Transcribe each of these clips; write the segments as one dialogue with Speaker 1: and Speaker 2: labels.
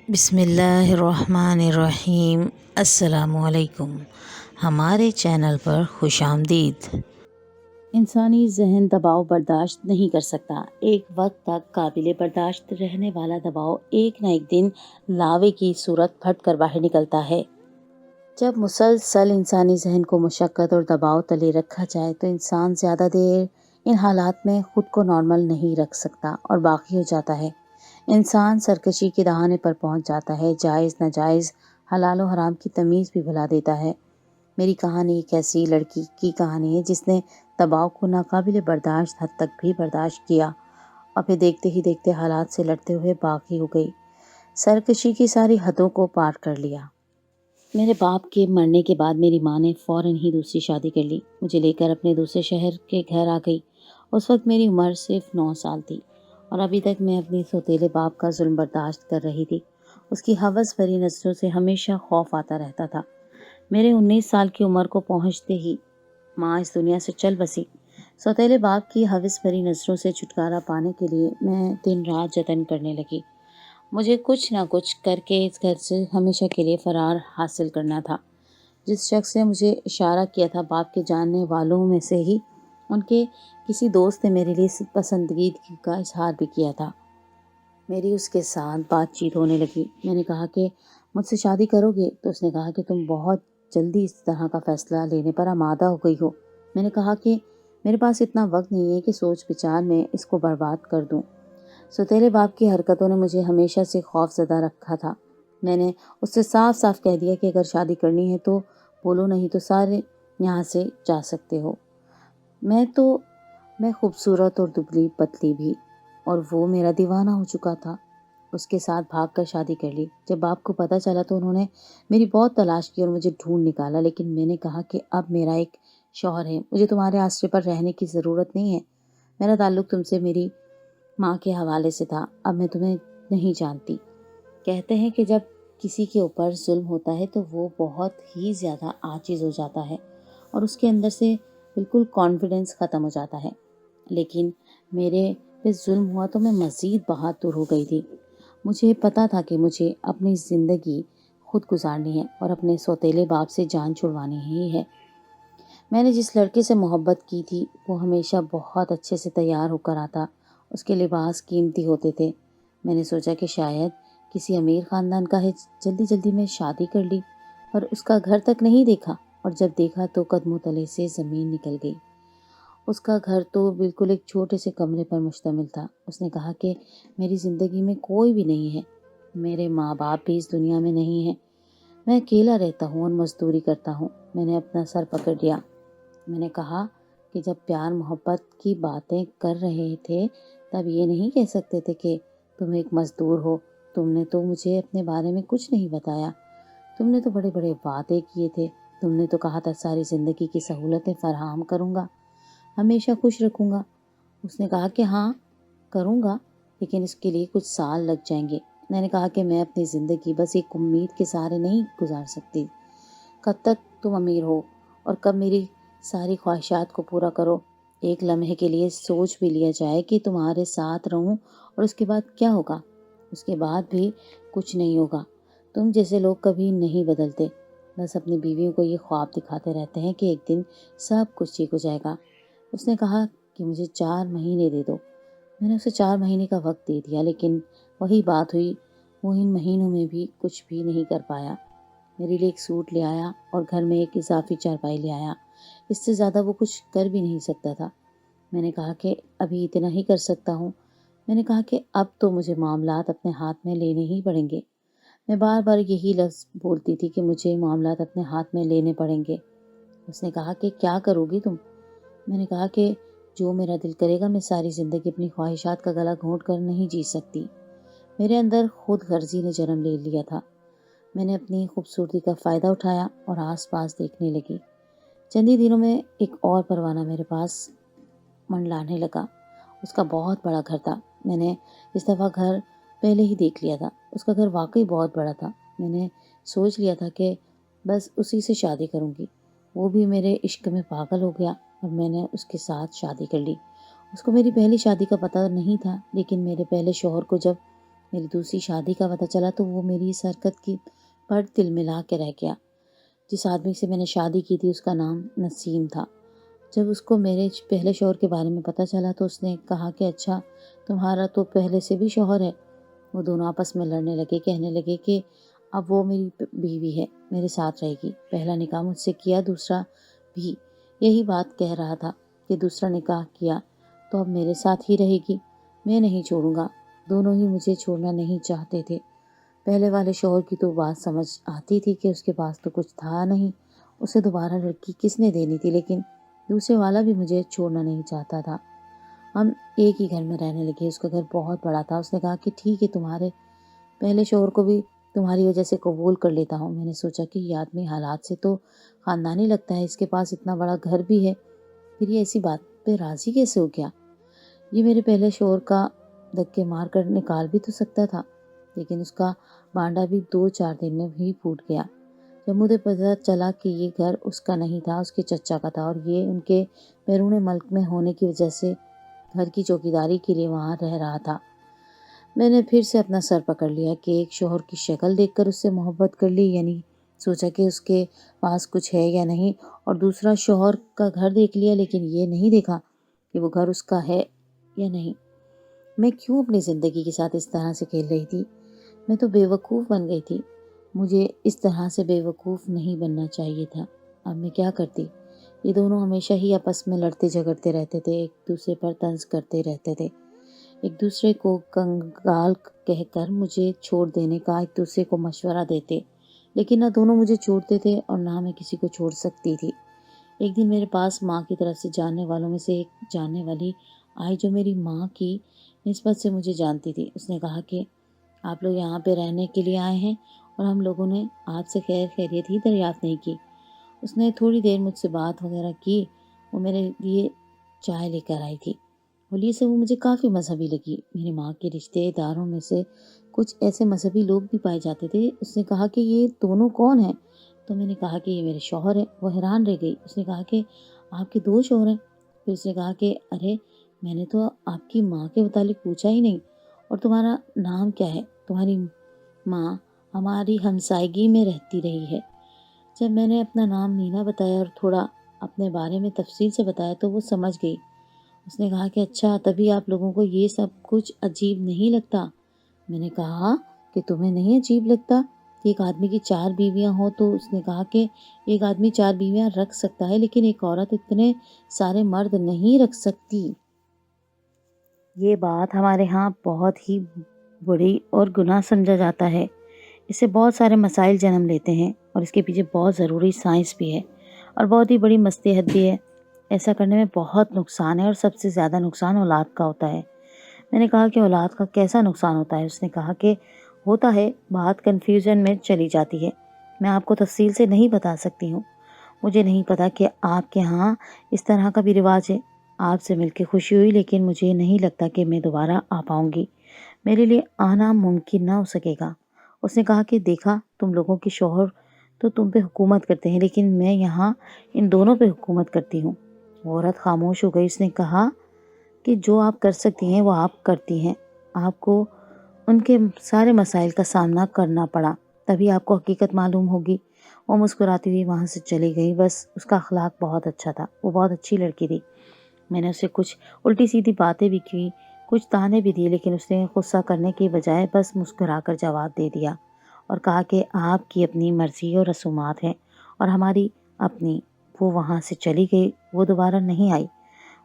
Speaker 1: بسم اللہ الرحمن الرحیم۔ السلام علیکم، ہمارے چینل پر خوش آمدید۔ انسانی ذہن دباؤ برداشت نہیں کر سکتا۔ ایک وقت تک قابل برداشت رہنے والا دباؤ ایک نہ ایک دن لاوے کی صورت پھٹ کر باہر نکلتا ہے۔ جب مسلسل انسانی ذہن کو مشقت اور دباؤ تلے رکھا جائے تو انسان زیادہ دیر ان حالات میں خود کو نارمل نہیں رکھ سکتا اور باقی ہو جاتا ہے۔ انسان سرکشی کے دہانے پر پہنچ جاتا ہے، جائز ناجائز، حلال و حرام کی تمیز بھی بھلا دیتا ہے۔ میری کہانی ایک ایسی لڑکی کی کہانی ہے جس نے دباؤ کو ناقابل برداشت حد تک بھی برداشت کیا اور پھر دیکھتے ہی دیکھتے حالات سے لڑتے ہوئے باقی ہو گئی، سرکشی کی ساری حدوں کو پار کر لیا۔ میرے باپ کے مرنے کے بعد میری ماں نے فوراً ہی دوسری شادی کر لی، مجھے لے کر اپنے دوسرے شہر کے گھر آ گئی۔ اس وقت میری عمر صرف 9 سال تھی اور ابھی تک میں اپنی سوتیلے باپ کا ظلم برداشت کر رہی تھی۔ اس کی ہوس بھری نظروں سے ہمیشہ خوف آتا رہتا تھا۔ میرے 19 سال کی عمر کو پہنچتے ہی ماں اس دنیا سے چل بسی۔ سوتیلے باپ کی ہوس بھری نظروں سے چھٹکارا پانے کے لیے میں دن رات جتن کرنے لگی۔ مجھے کچھ نہ کچھ کر کے اس گھر سے ہمیشہ کے لیے فرار حاصل کرنا تھا۔ جس شخص نے مجھے اشارہ کیا تھا، باپ کے جاننے والوں میں سے ہی ان کے کسی دوست نے میرے لیے پسندیدگی کا اظہار بھی کیا تھا۔ میری اس کے ساتھ بات چیت ہونے لگی۔ میں نے کہا کہ مجھ سے شادی کرو گے؟ تو اس نے کہا کہ تم بہت جلدی اس طرح کا فیصلہ لینے پر آمادہ ہو گئی ہو۔ میں نے کہا کہ میرے پاس اتنا وقت نہیں ہے کہ سوچ بچار میں اس کو برباد کر دوں۔ سوتیلے باپ کی حرکتوں نے مجھے ہمیشہ سے خوف زدہ رکھا تھا۔ میں نے اس سے صاف صاف کہہ دیا کہ اگر شادی کرنی ہے تو بولو، نہیں تو سارے یہاں سے جا سکتے ہو۔ میں خوبصورت اور دبلی پتلی بھی، اور وہ میرا دیوانہ ہو چکا تھا۔ اس کے ساتھ بھاگ کر شادی کر لی۔ جب باپ کو پتہ چلا تو انہوں نے میری بہت تلاش کی اور مجھے ڈھونڈ نکالا، لیکن میں نے کہا کہ اب میرا ایک شوہر ہے، مجھے تمہارے آسرے پر رہنے کی ضرورت نہیں ہے۔ میرا تعلق تم سے میری ماں کے حوالے سے تھا، اب میں تمہیں نہیں جانتی۔ کہتے ہیں کہ جب کسی کے اوپر ظلم ہوتا ہے تو وہ بہت ہی زیادہ عاجز ہو جاتا ہے اور اس کے اندر سے بالکل کانفیڈنس ختم ہو جاتا ہے، لیکن میرے پہ ظلم ہوا تو میں مزید بہادر ہو گئی تھی۔ مجھے پتا تھا کہ مجھے اپنی زندگی خود گزارنی ہے اور اپنے سوتیلے باپ سے جان چھڑوانی ہی ہے۔ میں نے جس لڑکے سے محبت کی تھی وہ ہمیشہ بہت اچھے سے تیار ہو کر آتا، اس کے لباس قیمتی ہوتے تھے۔ میں نے سوچا کہ شاید کسی امیر خاندان کا ہے، جلدی جلدی میں شادی کر لی، پر اس کا گھر تک نہیں دیکھا، اور جب دیکھا تو قدموں تلے سے زمین نکل گئی۔ اس کا گھر تو بالکل ایک چھوٹے سے کمرے پر مشتمل تھا۔ اس نے کہا کہ میری زندگی میں کوئی بھی نہیں ہے، میرے ماں باپ بھی اس دنیا میں نہیں ہیں، میں اکیلا رہتا ہوں اور مزدوری کرتا ہوں۔ میں نے اپنا سر پکڑ لیا۔ میں نے کہا کہ جب پیار محبت کی باتیں کر رہے تھے تب یہ نہیں کہہ سکتے تھے کہ تم ایک مزدور ہو۔ تم نے تو مجھے اپنے بارے میں کچھ نہیں بتایا، تم نے تو بڑے بڑے وعدے کیے تھے، تم نے تو کہا تھا ساری زندگی کی سہولتیں فراہم کروں گا، ہمیشہ خوش رکھوں گا۔ اس نے کہا کہ ہاں کروں گا، لیکن اس کے لیے کچھ سال لگ جائیں گے۔ میں نے کہا کہ میں اپنی زندگی بس ایک امید کے سہارے نہیں گزار سکتی۔ کب تک تم امیر ہو اور کب میری ساری خواہشات کو پورا کرو؟ ایک لمحے کے لیے سوچ بھی لیا جائے کہ تمہارے ساتھ رہوں اور اس کے بعد کیا ہوگا؟ اس کے بعد بھی کچھ نہیں ہوگا۔ تم جیسے لوگ کبھی نہیں بدلتے، بس اپنی بیویوں کو یہ خواب دکھاتے رہتے ہیں کہ ایک دن سب کچھ ٹھیک ہو جائے گا۔ اس نے کہا کہ مجھے 4 مہینے دے دو۔ میں نے اسے 4 مہینے کا وقت دے دیا، لیکن وہی بات ہوئی، وہ ان مہینوں میں بھی کچھ بھی نہیں کر پایا۔ میرے لیے ایک سوٹ لے آیا اور گھر میں ایک اضافی چارپائی لے آیا، اس سے زیادہ وہ کچھ کر بھی نہیں سکتا تھا۔ میں نے کہا کہ ابھی اتنا ہی کر سکتا ہوں۔ میں نے کہا کہ اب تو مجھے معاملات اپنے ہاتھ میں لینے ہی پڑیں گے۔ میں بار بار یہی لفظ بولتی تھی کہ مجھے معاملات اپنے ہاتھ میں لینے پڑیں گے۔ اس نے کہا کہ کیا کرو گی تم؟ میں نے کہا کہ جو میرا دل کرے گا۔ میں ساری زندگی اپنی خواہشات کا گلا گھونٹ کر نہیں جی سکتی۔ میرے اندر خود غرضی نے جنم لے لیا تھا۔ میں نے اپنی خوبصورتی کا فائدہ اٹھایا اور آس پاس دیکھنے لگی۔ چند ہی دنوں میں ایک اور پروانہ میرے پاس منڈلانے لگا۔ اس کا بہت بڑا گھر تھا۔ میں نے اس دفعہ گھر پہلے ہی دیکھ لیا تھا۔ اس کا گھر واقعی بہت بڑا تھا۔ میں نے سوچ لیا تھا کہ بس اسی سے شادی کروں گی۔ وہ بھی میرے عشق میں پاگل ہو گیا اور میں نے اس کے ساتھ شادی کر لی۔ اس کو میری پہلی شادی کا پتہ نہیں تھا، لیکن میرے پہلے شوہر کو جب میری دوسری شادی کا پتہ چلا تو وہ میری اس حرکت کی پر دل ملا کے رہ گیا۔ جس آدمی سے میں نے شادی کی تھی اس کا نام نسیم تھا۔ جب اس کو میرے پہلے شوہر کے بارے میں پتہ چلا تو اس نے کہا کہ اچھا تمہارا تو پہلے سے بھی شوہر ہے۔ وہ دونوں آپس میں لڑنے لگے، کہنے لگے کہ اب وہ میری بیوی ہے، میرے ساتھ رہے گی۔ پہلا نکاح مجھ سے کیا، دوسرا بھی یہی بات کہہ رہا تھا کہ دوسرا نکاح کیا تو اب میرے ساتھ ہی رہے گی، میں نہیں چھوڑوں گا۔ دونوں ہی مجھے چھوڑنا نہیں چاہتے تھے۔ پہلے والے شوہر کی تو بات سمجھ آتی تھی کہ اس کے پاس تو کچھ تھا نہیں، اسے دوبارہ لڑکی کس نے دینی تھی، لیکن دوسرے والا بھی مجھے چھوڑنا نہیں چاہتا تھا۔ ہم ایک ہی گھر میں رہنے لگے۔ اس کا گھر بہت بڑا تھا۔ اس نے کہا کہ ٹھیک ہے، تمہارے پہلے شوہر کو بھی تمہاری وجہ سے قبول کر لیتا ہوں۔ میں نے سوچا کہ یہ آدمی حالات سے تو خاندانی لگتا ہے، اس کے پاس اتنا بڑا گھر بھی ہے، پھر یہ ایسی بات پہ راضی کیسے ہو گیا؟ یہ میرے پہلے شوہر کا دھکے مار کر نکال بھی تو سکتا تھا، لیکن اس کا بانڈا بھی 2-4 دن میں ہی پھوٹ گیا۔ جب مجھے پتہ چلا کہ یہ گھر اس کا نہیں تھا، اس کے چچا کا تھا، اور یہ ان کے بیرون ملک میں ہونے کی وجہ سے گھر کی چوکیداری کے لیے وہاں رہ رہا تھا، میں نے پھر سے اپنا سر پکڑ لیا کہ ایک شوہر کی شکل دیکھ کر اس سے محبت کر لی، یعنی سوچا کہ اس کے پاس کچھ ہے یا نہیں، اور دوسرا شوہر کا گھر دیکھ لیا لیکن یہ نہیں دیکھا کہ وہ گھر اس کا ہے یا نہیں۔ میں کیوں اپنی زندگی کے ساتھ اس طرح سے کھیل رہی تھی؟ میں تو بے وقوف بن گئی تھی۔ مجھے اس طرح سے بے وقوف نہیں بننا چاہیے تھا۔ اب میں کیا کرتی؟ یہ دونوں ہمیشہ ہی آپس میں لڑتے جھگڑتے رہتے تھے، ایک دوسرے پر طنز کرتے رہتے تھے، ایک دوسرے کو کنگال کہہ کر مجھے چھوڑ دینے کا ایک دوسرے کو مشورہ دیتے، لیکن نہ دونوں مجھے چھوڑتے تھے اور نہ میں کسی کو چھوڑ سکتی تھی۔ ایک دن میرے پاس ماں کی طرف سے جاننے والوں میں سے ایک جاننے والی آئی جو میری ماں کی نسبت سے مجھے جانتی تھی۔ اس نے کہا کہ آپ لوگ یہاں پہ رہنے کے لیے آئے ہیں اور ہم لوگوں نے آپ سے خیر خیریت ہی دریافت نہیں کی۔ اس نے تھوڑی دیر مجھ سے بات وغیرہ کی۔ وہ میرے لیے چائے لے کر آئی تھی۔ ہولی سے وہ مجھے کافی مذہبی لگی۔ میری ماں کے رشتے داروں میں سے کچھ ایسے مذہبی لوگ بھی پائے جاتے تھے۔ اس نے کہا کہ یہ دونوں کون ہیں؟ تو میں نے کہا کہ یہ میرے شوہر ہیں۔ وہ حیران رہ گئی۔ اس نے کہا کہ آپ کے 2 شوہر ہیں؟ پھر اس نے کہا کہ ارے میں نے تو آپ کی ماں کے متعلق پوچھا ہی نہیں، اور تمہارا نام کیا ہے؟ تمہاری ماں ہماری ہمسائیگی میں رہتی رہی ہے۔ جب میں نے اپنا نام مینا بتایا اور تھوڑا اپنے بارے میں تفصیل سے بتایا تو وہ سمجھ گئی۔ اس نے کہا کہ اچھا تبھی آپ لوگوں کو یہ سب کچھ عجیب نہیں لگتا۔ میں نے کہا کہ تمہیں نہیں عجیب لگتا کہ ایک آدمی کی 4 بیویاں ہوں؟ تو اس نے کہا کہ ایک آدمی 4 بیویاں رکھ سکتا ہے لیکن ایک عورت اتنے سارے مرد نہیں رکھ سکتی۔ یہ بات ہمارے ہاں بہت ہی بری اور گناہ سمجھا جاتا ہے۔ اس سے بہت سارے مسائل جنم لیتے ہیں اور اس کے پیچھے بہت ضروری سائنس بھی ہے اور بہت ہی بڑی مصلحت بھی ہے۔ ایسا کرنے میں بہت نقصان ہے اور سب سے زیادہ نقصان اولاد کا ہوتا ہے۔ میں نے کہا کہ اولاد کا کیسا نقصان ہوتا ہے؟ اس نے کہا کہ ہوتا ہے، بات کنفیوژن میں چلی جاتی ہے۔ میں آپ کو تفصیل سے نہیں بتا سکتی ہوں۔ مجھے نہیں پتا کہ آپ کے ہاں اس طرح کا بھی رواج ہے۔ آپ سے مل کے خوشی ہوئی، لیکن مجھے نہیں لگتا کہ میں دوبارہ آ پاؤں گی۔ میرے لیے آنا ممکن نہ ہو سکے گا۔ اس نے کہا کہ دیکھا، تم لوگوں کے شوہر تو تم پہ حکومت کرتے ہیں لیکن میں یہاں ان دونوں پہ حکومت کرتی ہوں۔ وہ عورت خاموش ہو گئی۔ اس نے کہا کہ جو آپ کر سکتی ہیں وہ آپ کرتی ہیں۔ آپ کو ان کے سارے مسائل کا سامنا کرنا پڑا، تبھی آپ کو حقیقت معلوم ہوگی۔ وہ مسکراتی ہوئی وہاں سے چلی گئی۔ بس اس کا اخلاق بہت اچھا تھا، وہ بہت اچھی لڑکی تھی۔ میں نے اسے کچھ الٹی سیدھی باتیں بھی کی، کچھ تانے بھی دیے، لیکن اس نے غصہ کرنے کی بجائے بس مسکرا کر جواب دے دیا اور کہا کہ آپ کی اپنی مرضی اور رسومات ہیں اور ہماری اپنی۔ وہ وہاں سے چلی گئی، وہ دوبارہ نہیں آئی۔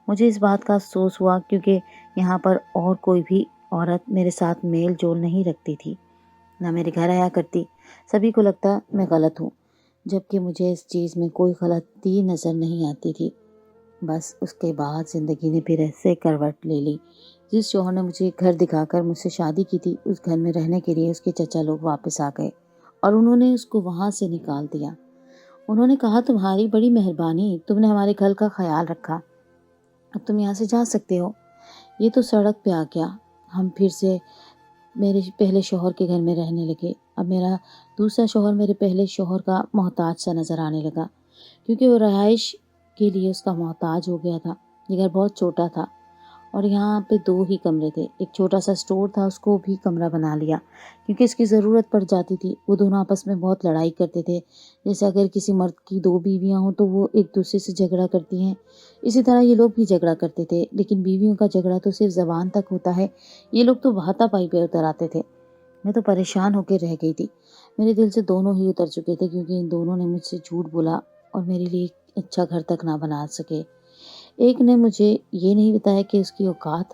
Speaker 1: مجھے اس بات کا افسوس ہوا کیونکہ یہاں پر اور کوئی بھی عورت میرے ساتھ میل جول نہیں رکھتی تھی، نہ میرے گھر آیا کرتی۔ سبھی کو لگتا میں غلط ہوں، جبکہ مجھے اس چیز میں کوئی غلطی نظر نہیں آتی تھی۔ بس اس کے بعد زندگی نے پھر ایسے کروٹ لے لی۔ جس شوہر نے مجھے گھر دکھا کر مجھ سے شادی کی تھی، اس گھر میں رہنے کے لیے اس کے چچا لوگ واپس آ گئے اور انہوں نے اس کو وہاں سے نکال دیا۔ انہوں نے کہا تمہاری بڑی مہربانی، تم نے ہمارے گھر کا خیال رکھا، اب تم یہاں سے جا سکتے ہو۔ یہ تو سڑک پہ آ گیا۔ ہم پھر سے میرے پہلے شوہر کے گھر میں رہنے لگے۔ اب میرا دوسرا شوہر میرے پہلے شوہر کا محتاج سا نظر آنے لگا، کیونکہ وہ رہائش کے لیے اس کا محتاج ہو گیا تھا۔ یہ گھر بہت چھوٹا تھا اور یہاں پہ 2 ہی کمرے تھے، ایک چھوٹا سا اسٹور تھا، اس کو بھی کمرہ بنا لیا کیونکہ اس کی ضرورت پڑ جاتی تھی۔ وہ دونوں آپس میں بہت لڑائی کرتے تھے، جیسے اگر کسی مرد کی 2 بیویاں ہوں تو وہ ایک دوسرے سے جھگڑا کرتی ہیں، اسی طرح یہ لوگ بھی جھگڑا کرتے تھے، لیکن بیویوں کا جھگڑا تو صرف زبان تک ہوتا ہے، یہ لوگ تو ہاتھا پائی پہ اتر آتے تھے۔ میں تو پریشان ہو کے رہ گئی تھی، میرے دل سے دونوں ہی اتر چکے تھے کیونکہ ان دونوں نے مجھ سے جھوٹ بولا اور میرے لیے ایک اچھا گھر تک نہ بنا سکے۔ ایک نے مجھے یہ نہیں بتایا کہ اس کی اوقات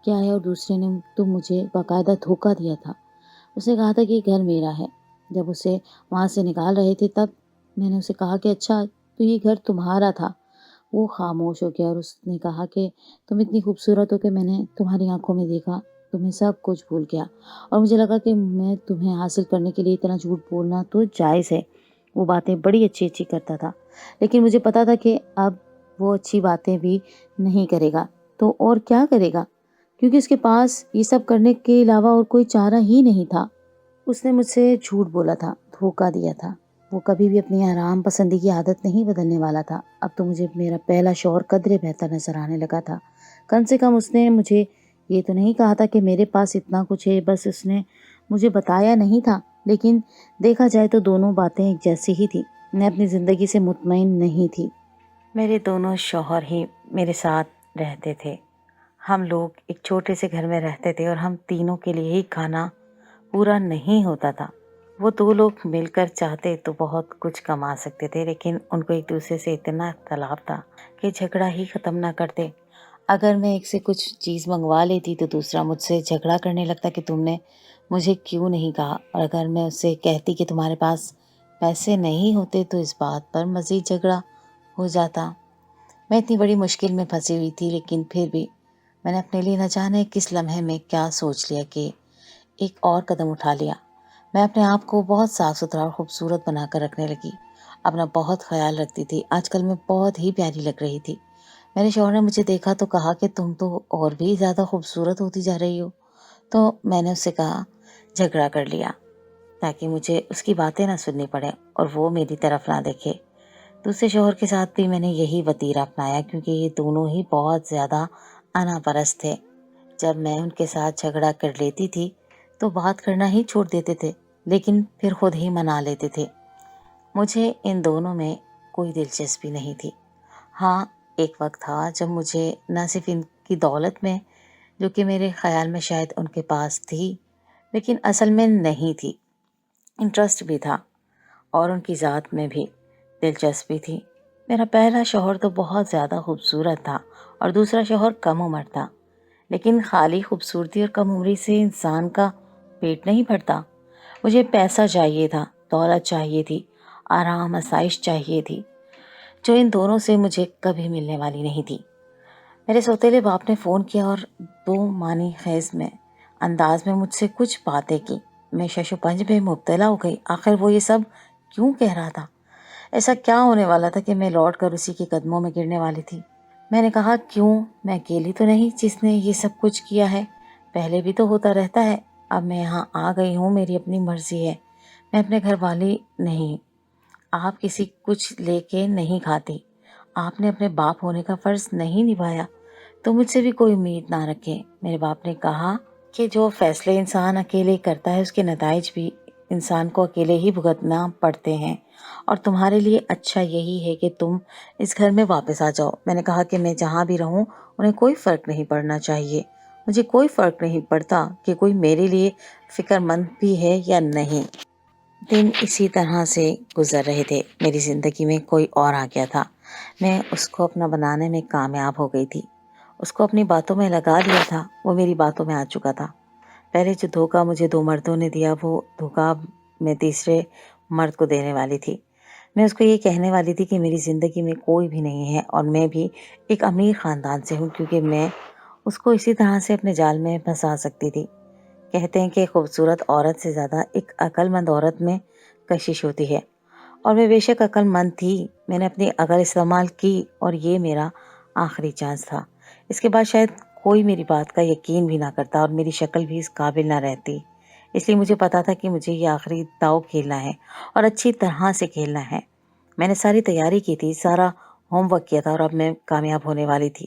Speaker 1: کیا ہے اور دوسرے نے تو مجھے باقاعدہ دھوکہ دیا تھا۔ اس نے کہا تھا کہ یہ گھر میرا ہے۔ جب اسے وہاں سے نکال رہے تھے تب میں نے اسے کہا کہ اچھا تو یہ گھر تمہارا تھا۔ وہ خاموش ہو گیا اور اس نے کہا کہ تم اتنی خوبصورت ہو کہ میں نے تمہاری آنکھوں میں دیکھا، تمہیں سب کچھ بھول گیا اور مجھے لگا کہ میں تمہیں حاصل کرنے کے لیے اتنا جھوٹ بولنا تو جائز ہے۔ وہ باتیں بڑی اچھی اچھی کرتا تھا، لیکن مجھے پتا تھا کہ اب وہ اچھی باتیں بھی نہیں کرے گا تو اور کیا کرے گا، کیونکہ اس کے پاس یہ سب کرنے کے علاوہ اور کوئی چارہ ہی نہیں تھا۔ اس نے مجھ سے جھوٹ بولا تھا، دھوکہ دیا تھا، وہ کبھی بھی اپنی آرام پسندی کی عادت نہیں بدلنے والا تھا۔ اب تو مجھے میرا پہلا شوہر قدرے بہتر نظر آنے لگا تھا۔ کم سے کم اس نے مجھے یہ تو نہیں کہا تھا کہ میرے پاس اتنا کچھ ہے، بس اس نے مجھے بتایا نہیں تھا، لیکن دیکھا جائے تو دونوں باتیں ایک جیسی ہی تھی۔ میں اپنی زندگی سے مطمئن نہیں تھی۔ میرے دونوں شوہر ہی میرے ساتھ رہتے تھے، ہم لوگ ایک چھوٹے سے گھر میں رہتے تھے اور ہم تینوں کے لیے ہی کھانا پورا نہیں ہوتا تھا۔ وہ 2 لوگ مل کر چاہتے تو بہت کچھ کما سکتے تھے، لیکن ان کو ایک دوسرے سے اتنا اختلاف تھا کہ جھگڑا ہی ختم نہ کرتے۔ اگر میں ایک سے کچھ چیز منگوا لیتی تو دوسرا مجھ سے جھگڑا کرنے لگتا کہ تم نے مجھے کیوں نہیں کہا، اور اگر میں اس سے کہتی کہ تمہارے پاس پیسے نہیں ہوتے تو اس بات پر مزید جھگڑا ہو جاتا۔ میں اتنی بڑی مشکل میں پھنسی ہوئی تھی، لیکن پھر بھی میں نے اپنے لیے نہ جانے کس لمحے میں کیا سوچ لیا کہ ایک اور قدم اٹھا لیا۔ میں اپنے آپ کو بہت صاف ستھرا اور خوبصورت بنا کر رکھنے لگی، اپنا بہت خیال رکھتی تھی۔ آج کل میں بہت ہی پیاری لگ رہی تھی۔ میرے شوہر نے مجھے دیکھا تو کہا کہ تم تو اور بھی زیادہ خوبصورت ہوتی جا رہی ہو، تو میں نے اس سے کہا جھگڑا کر لیا تاکہ مجھے اس کی باتیں نہ سننی پڑیں اور وہ میری طرف نہ دیکھے۔ دوسرے شوہر کے ساتھ بھی میں نے یہی وتیرہ اپنایا کیونکہ یہ دونوں ہی بہت زیادہ انا پرست تھے۔ جب میں ان کے ساتھ جھگڑا کر لیتی تھی تو بات کرنا ہی چھوڑ دیتے تھے، لیکن پھر خود ہی منا لیتے تھے۔ مجھے ان دونوں میں کوئی دلچسپی نہیں تھی۔ ہاں، ایک وقت تھا جب مجھے نہ صرف ان کی دولت میں، جو کہ میرے خیال میں شاید ان کے پاس تھی لیکن اصل میں نہیں تھی، انٹرسٹ بھی تھا، اور ان کی ذات میں بھی دلچسپی تھی۔ میرا پہلا شوہر تو بہت زیادہ خوبصورت تھا اور دوسرا شوہر کم عمر تھا، لیکن خالی خوبصورتی اور کم عمری سے انسان کا پیٹ نہیں بھرتا۔ مجھے پیسہ چاہیے تھا، دولت چاہیے تھی، آرام آسائش چاہیے تھی، جو ان دونوں سے مجھے کبھی ملنے والی نہیں تھی۔ میرے سوتیلے باپ نے فون کیا اور 2 معنی خیز میں انداز میں مجھ سے کچھ باتیں کی۔ میں شش و پنج میں مبتلا ہو گئی، آخر وہ یہ سب کیوں کہہ رہا تھا؟ ایسا کیا ہونے والا تھا کہ میں لوٹ کر اسی کے قدموں میں گرنے والی تھی؟ میں نے کہا کیوں، میں اکیلی تو نہیں جس نے یہ سب کچھ کیا ہے، پہلے بھی تو ہوتا رہتا ہے۔ اب میں یہاں آ گئی ہوں، میری اپنی مرضی ہے، میں اپنے گھر والی نہیں۔ آپ کسی کچھ لے کے نہیں کھاتی، آپ نے اپنے باپ ہونے کا فرض نہیں نبھایا تو مجھ سے بھی کوئی امید نہ رکھے۔ میرے باپ نے کہا کہ جو فیصلے انسان اکیلے کرتا ہے اس کے نتائج بھی انسان کو اکیلے ہی بھگتنا پڑتے ہیں، اور تمہارے لیے اچھا یہی ہے کہ تم اس گھر میں واپس آ جاؤ۔ میں نے کہا کہ میں جہاں بھی رہوں انہیں کوئی فرق نہیں پڑنا چاہیے، مجھے کوئی فرق نہیں پڑتا کہ کوئی میرے لیے فکر مند بھی ہے یا نہیں۔ دن اسی طرح سے گزر رہے تھے، میری زندگی میں کوئی اور آ گیا تھا۔ میں اس کو اپنا بنانے میں کامیاب ہو گئی تھی، اس کو اپنی باتوں میں لگا دیا تھا، وہ میری باتوں میں آ چکا تھا۔ پہلے جو دھوکہ مجھے 2 مردوں نے دیا وہ دھوکہ میں تیسرے مرد کو دینے والی تھی۔ میں اس کو یہ کہنے والی تھی کہ میری زندگی میں کوئی بھی نہیں ہے اور میں بھی ایک امیر خاندان سے ہوں، کیونکہ میں اس کو اسی طرح سے اپنے جال میں پھنسا سکتی تھی۔ کہتے ہیں کہ خوبصورت عورت سے زیادہ ایک عقل مند عورت میں کشش ہوتی ہے، اور میں بے شک عقل مند تھی۔ میں نے اپنی عقل استعمال کی اور یہ میرا آخری چانس تھا۔ اس کے بعد شاید کوئی میری بات کا یقین بھی نہ کرتا اور میری شکل بھی اس قابل نہ رہتی، اس لیے مجھے پتا تھا کہ مجھے یہ آخری داؤ کھیلنا ہے اور اچھی طرح سے کھیلنا ہے۔ میں نے ساری تیاری کی تھی، سارا ہوم ورک کیا تھا اور اب میں کامیاب ہونے والی تھی۔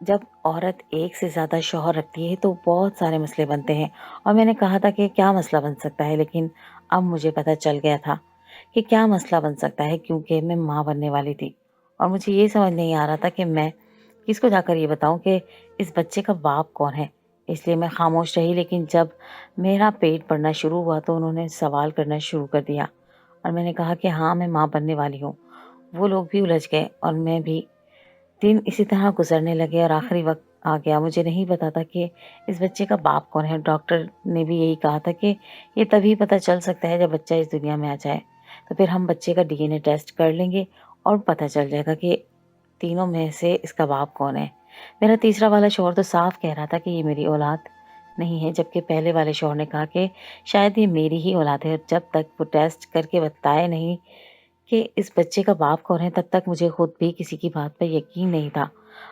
Speaker 1: جب عورت ایک سے زیادہ شوہر رکھتی ہے تو بہت سارے مسئلے بنتے ہیں، اور میں نے کہا تھا کہ کیا مسئلہ بن سکتا ہے، لیکن اب مجھے پتہ چل گیا تھا کہ کیا مسئلہ بن سکتا ہے، کیونکہ میں ماں بننے والی تھی اور مجھے یہ سمجھ نہیں آ رہا تھا کہ میں کس کو جا کر یہ بتاؤں کہ اس بچے کا باپ کون ہے۔ اس لیے میں خاموش رہی، لیکن جب میرا پیٹ بڑھنا شروع ہوا تو انہوں نے سوال کرنا شروع کر دیا اور میں نے کہا کہ ہاں میں ماں بننے والی ہوں۔ وہ لوگ بھی الجھ گئے اور میں بھی۔ دن اسی طرح گزرنے لگے اور آخری وقت آ گیا۔ مجھے نہیں پتا تھا کہ اس بچے کا باپ کون ہے۔ ڈاکٹر نے بھی یہی کہا تھا کہ یہ تبھی پتہ چل سکتا ہے جب بچہ اس دنیا میں آ جائے، تو پھر ہم بچے کا DNA ٹیسٹ کر لیں گے اور پتہ چل جائے گا کہ تینوں میں سے اس کا باپ کون ہے۔ میرا تیسرا والا شوہر تو صاف کہہ رہا تھا کہ یہ میری اولاد نہیں ہے، جبکہ پہلے والے شوہر نے کہا کہ شاید یہ میری ہی اولاد ہے، اور جب تک وہ ٹیسٹ کر کے بتائے نہیں کہ اس بچے کا باپ کون ہے، تب تک مجھے خود بھی کسی کی بات پر یقین نہیں تھا۔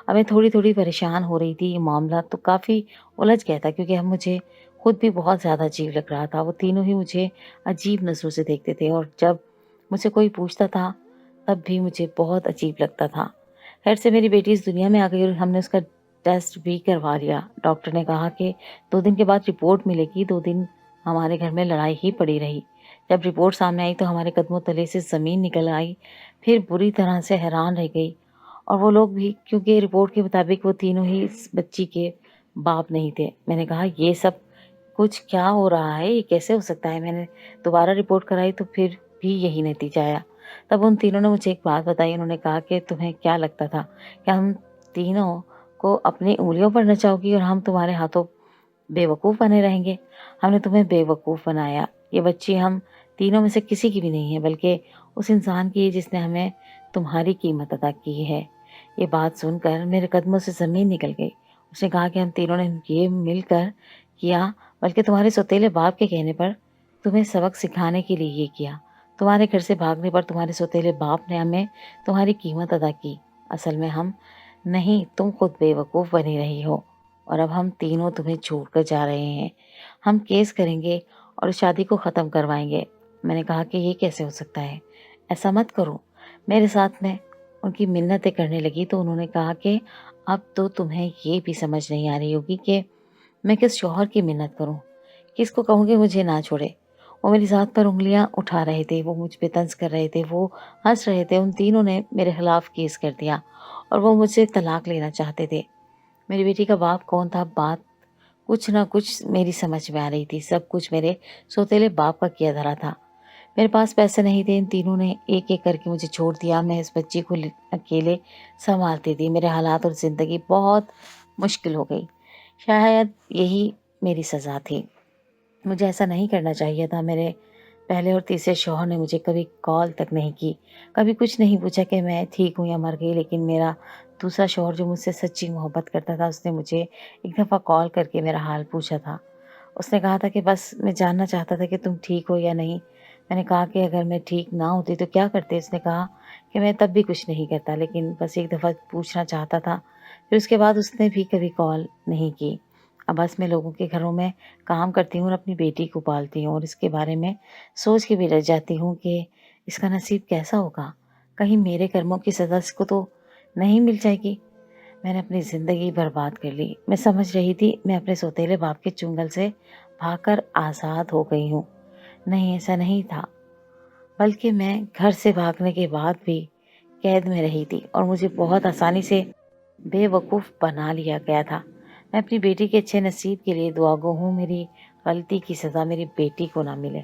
Speaker 1: اب میں تھوڑی تھوڑی پریشان ہو رہی تھی، یہ معاملہ تو کافی الجھ گیا تھا، کیونکہ اب مجھے خود بھی بہت زیادہ عجیب لگ رہا تھا۔ وہ تینوں ہی مجھے عجیب نظروں سے دیکھتے تھے، اور جب مجھ سے کوئی پوچھتا تھا تب بھی مجھے بہت عجیب لگتا تھا۔ خیر سے میری بیٹی اس دنیا میں آ گئی اور ہم نے اس کا ٹیسٹ بھی کروا لیا۔ ڈاکٹر نے کہا کہ 2 دن کے بعد رپورٹ ملے گی۔ 2 دن ہمارے گھر میں لڑائی ہی پڑی رہی۔ جب رپورٹ سامنے آئی تو ہمارے قدموں تلے سے زمین نکل آئی، پھر بری طرح سے حیران رہ گئی، اور وہ لوگ بھی، کیونکہ رپورٹ کے مطابق وہ تینوں ہی اس بچی کے باپ نہیں تھے۔ میں نے کہا یہ سب کچھ کیا ہو رہا ہے، یہ کیسے ہو سکتا ہے؟ میں نے دوبارہ رپورٹ کرائی تو پھر بھی یہی نتیجہ آیا۔ تب ان تینوں نے مجھے ایک بات بتائی۔ انہوں نے کہا کہ تمہیں کیا لگتا تھا کہ ہم تینوں کو اپنی انگلیوں پر نچاؤ گی اور ہم تمہارے ہاتھوں بے وقوف بنے رہیں گے؟ ہم نے تمہیں بے وقوف بنایا۔ یہ بچی ہم تینوں میں سے کسی کی بھی نہیں ہے، بلکہ اس انسان کی ہے جس نے ہمیں تمہاری قیمت ادا کی ہے۔ یہ بات سن کر میرے قدموں سے زمین نکل گئی۔ اس نے کہا کہ ہم تینوں نے یہ مل کر کیا، بلکہ تمہارے سوتیلے باپ کے کہنے پر، تمہیں سبق سکھانے کے لیے یہ کیا۔ تمہارے گھر سے بھاگنے پر تمہارے سوتیلے باپ نے ہمیں تمہاری قیمت ادا کی۔ اصل میں ہم نہیں، تم خود بے وقوف بنی رہی ہو، اور اب ہم تینوں تمہیں چھوڑ کر جا رہے ہیں۔ ہم کیس کریں گے اور اس شادی کو ختم کروائیں گے۔ میں نے کہا کہ یہ کیسے ہو سکتا ہے؟ ایسا مت کرو میرے ساتھ۔ میں ان کی منتیں کرنے لگی تو انہوں نے کہا کہ اب تو تمہیں یہ بھی سمجھ نہیں آ رہی ہوگی کہ میں کس شوہر کی منت کروں، کس کو کہوں کہ مجھے نہ چھوڑے۔ وہ میری ذات پر انگلیاں اٹھا رہے تھے، وہ مجھ پہ طنز کر رہے تھے، وہ ہنس رہے تھے۔ ان تینوں نے میرے خلاف کیس کر دیا اور وہ مجھ سے طلاق لینا چاہتے تھے۔ میری بیٹی کا باپ کون تھا؟ بات کچھ نہ کچھ میری سمجھ میں آ رہی تھی۔ سب کچھ میرے سوتیلے باپ کا کیا دھرا تھا۔ میرے پاس پیسے نہیں تھے۔ ان تینوں نے ایک ایک کر کے مجھے چھوڑ دیا۔ میں اس بچی کو اکیلے سنبھالتی تھی۔ میرے حالات اور زندگی بہت مشکل ہو گئی۔ شاید یہی میری سزا تھی۔ مجھے ایسا نہیں کرنا چاہیے تھا۔ میرے پہلے اور تیسرے شوہر نے مجھے کبھی کال تک نہیں کی، کبھی کچھ نہیں پوچھا کہ میں ٹھیک ہوں یا مر گئی، لیکن میرا دوسرا شوہر جو مجھ سے سچی محبت کرتا تھا، اس نے مجھے ایک دفعہ کال کر کے میرا حال پوچھا تھا۔ اس نے کہا تھا کہ بس میں جاننا چاہتا تھا کہ تم ٹھیک ہو یا نہیں۔ میں نے کہا کہ اگر میں ٹھیک نہ ہوتی تو کیا کرتے؟ اس نے کہا کہ میں تب بھی کچھ نہیں کرتا، لیکن بس ایک دفعہ پوچھنا چاہتا تھا۔ پھر اس کے بعد اس نے بھی کبھی کال نہیں کی۔ اب بس میں لوگوں کے گھروں میں کام کرتی ہوں اور اپنی بیٹی کو پالتی ہوں، اور اس کے بارے میں سوچ کے بھی رہ جاتی ہوں کہ اس کا نصیب کیسا ہوگا۔ کہیں میرے کرموں کی سزا اس کو تو نہیں مل جائے گی۔ میں نے اپنی زندگی برباد کر لی۔ میں سمجھ رہی تھی میں اپنے سوتیلے باپ کے چنگل سے بھاگ کر آزاد ہو گئی ہوں۔ نہیں، ایسا نہیں تھا، بلکہ میں گھر سے بھاگنے کے بعد بھی قید میں رہی تھی، اور مجھے بہت آسانی سے بے وقوف بنا لیا گیا تھا۔ میں اپنی بیٹی کے اچھے نصیب کے لیے دعا گو ہوں، میری غلطی کی سزا میری بیٹی کو نہ ملے۔